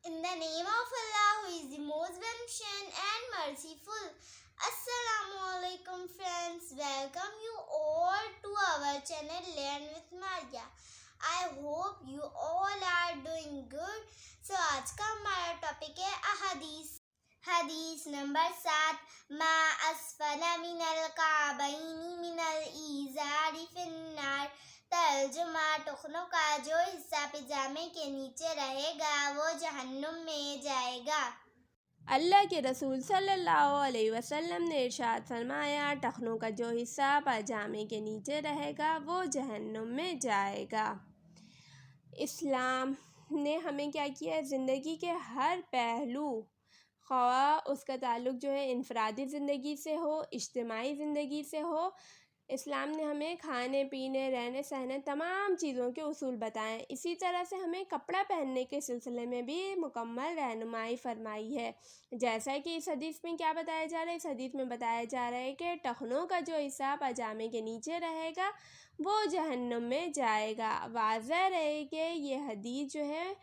In the name of Allah, who is the most beneficent and merciful. Assalamu alaikum friends. Welcome you all to our channel Learn with Maria. I hope you all are doing good. So आज का हमारा topic है अहादीस। हदीस number 7, मा अस्फला मिनल काबैनी मिनल इज़ारी फिन्नार। तर्जुमा, टखनों का जो हिस्सा पजामे के नीचे रहेगा वो जहन्नुम में जाएगा। अल्लाह के रसूल सल्लल्लाहु अलैहि वसल्लम ने इरशाद फरमाया, टखनों का जो हिस्सा पजामे के नीचे रहेगा वो जहन्नुम में जाएगा। इस्लाम ने हमें क्या किया है, ज़िंदगी के हर पहलू, ख्वाह उसका ताल्लुक़ जो है इनफरादी ज़िंदगी से हो, इज्तिमाई ज़िंदगी से हो, इस्लाम ने हमें खाने पीने, रहने सहने तमाम चीज़ों के उसूल बताएं। इसी तरह से हमें कपड़ा पहनने के सिलसिले में भी मुकम्मल रहनुमाई फरमाई है। जैसा कि इस हदीस में क्या बताया जा रहा है, इस हदीस में बताया जा रहा है कि टखनों का जो हिस्सा पजामे के नीचे रहेगा वो जहन्नुम में जाएगा। वाज़ह रहे कि ये हदीस जो है,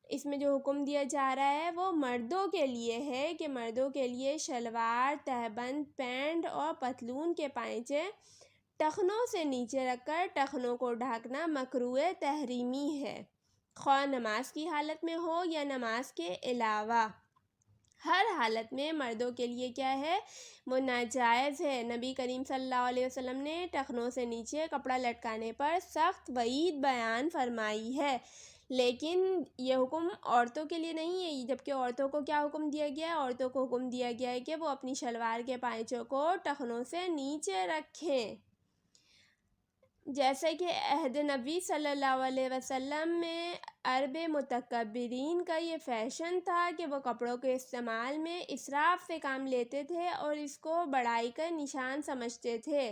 इसमें जो हुक्म दिया जा रहा है वो मर्दों के लिए है कि मर्दों के लिए शलवार, तहबंद, पैंट और पतलून के पायचे टखनों से नीचे रखकर टखनों को ढकना मकरूह तहरीमी है, ख्वाह नमाज की हालत में हो या नमाज के अलावा। हर हालत में मर्दों के लिए क्या है, वो नाजायज़ है। नबी करीम सल्लल्लाहु अलैहि वसल्लम ने टखनों से नीचे कपड़ा लटकाने पर सख्त वईद बयान फरमाई है, लेकिन यह हुक्म औरतों के लिए नहीं है। जबकि औरतों को क्या हुक्म दिया गया है, औरतों को हुक्म दिया गया है कि वो अपनी शलवार के पायचों को टखनों से नीचे रखें। जैसे कि अहद नबी सल्लल्लाहु अलैहि वसल्लम में अरब मुतकब्बिरीन का ये फ़ैशन था कि वो कपड़ों के इस्तेमाल में इसराफ़ से काम लेते थे और इसको बड़ाई का निशान समझते थे।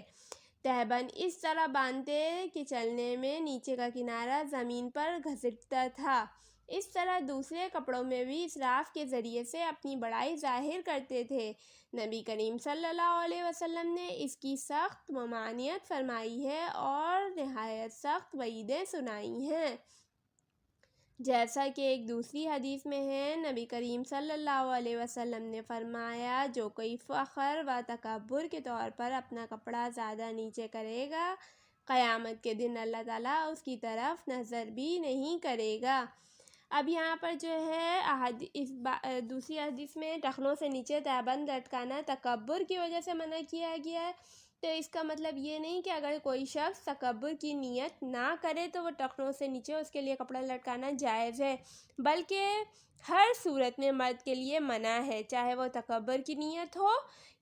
तहबंद इस तरह बांधते कि चलने में नीचे का किनारा ज़मीन पर घसीटता था। इस तरह दूसरे कपड़ों में भी इसराफ़ के ज़रिए से अपनी बड़ाई ज़ाहिर करते थे। नबी करीम सल्लल्लाहु अलैहि वसल्लम ने इसकी सख्त ममानियत फरमाई है और नहायत सख्त वईदें सुनाई हैं। जैसा कि एक दूसरी हदीस में है, नबी करीम सल्लल्लाहु अलैहि वसल्लम ने फरमाया, जो कोई फ़ख्र व तकब्बुर के तौर पर अपना कपड़ा ज़्यादा नीचे करेगा, क़यामत के दिन अल्लाह ताला उसकी तरफ नज़र भी नहीं करेगा। अब यहाँ पर जो है दूसरी हदीस में टखनों से नीचे तहबंद लटकाना तकब्बुर की वजह से मना किया गया है। तो इसका मतलब ये नहीं कि अगर कोई शख्स तकब्बुर की नीयत ना करे तो वो टखनों से नीचे उसके लिए कपड़ा लटकाना जायज़ है, बल्कि हर सूरत में मर्द के लिए मना है, चाहे वो तकब्बुर की नीयत हो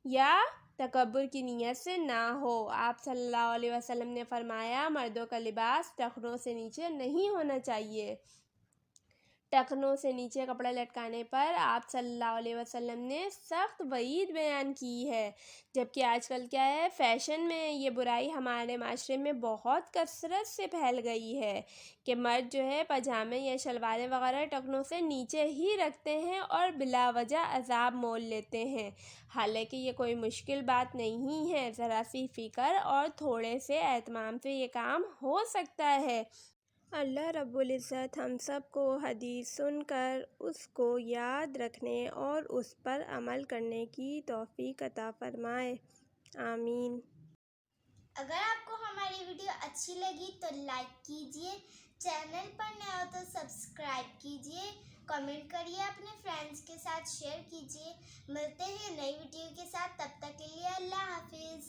या तकब्बुर की नीयत से ना हो। आप सल्लल्लाहु अलैहि वसल्लम ने फरमाया, मर्दों का लिबास टखनों से नीचे नहीं होना चाहिए। टखनों से नीचे कपड़ा लटकाने पर आप सल्लल्लाहु अलैहि वसल्लम ने सख्त वईद बयान की है। जबकि आजकल क्या है, फ़ैशन में ये बुराई हमारे माशरे में बहुत कसरत से फैल गई है कि मर्द जो है पजामे या शलवारें वगैरह टखनों से नीचे ही रखते हैं और बिला वजह अज़ाब मोल लेते हैं। हालांकि ये कोई मुश्किल बात नहीं है, ज़रा सी फ़िक्र और थोड़े से एहतमाम से ये काम हो सकता है। अल्लाह रब्बुल इज़्ज़त हम सब को हदीस सुनकर उसको याद रखने और उस पर अमल करने की तौफ़ीक़ अता फ़रमाए, आमीन। अगर आपको हमारी वीडियो अच्छी लगी तो लाइक कीजिए, चैनल पर नए हो तो सब्सक्राइब कीजिए, कमेंट करिए, अपने फ्रेंड्स के साथ शेयर कीजिए। मिलते हैं नई वीडियो के साथ, तब तक के लिए अल्लाह हाफिज़।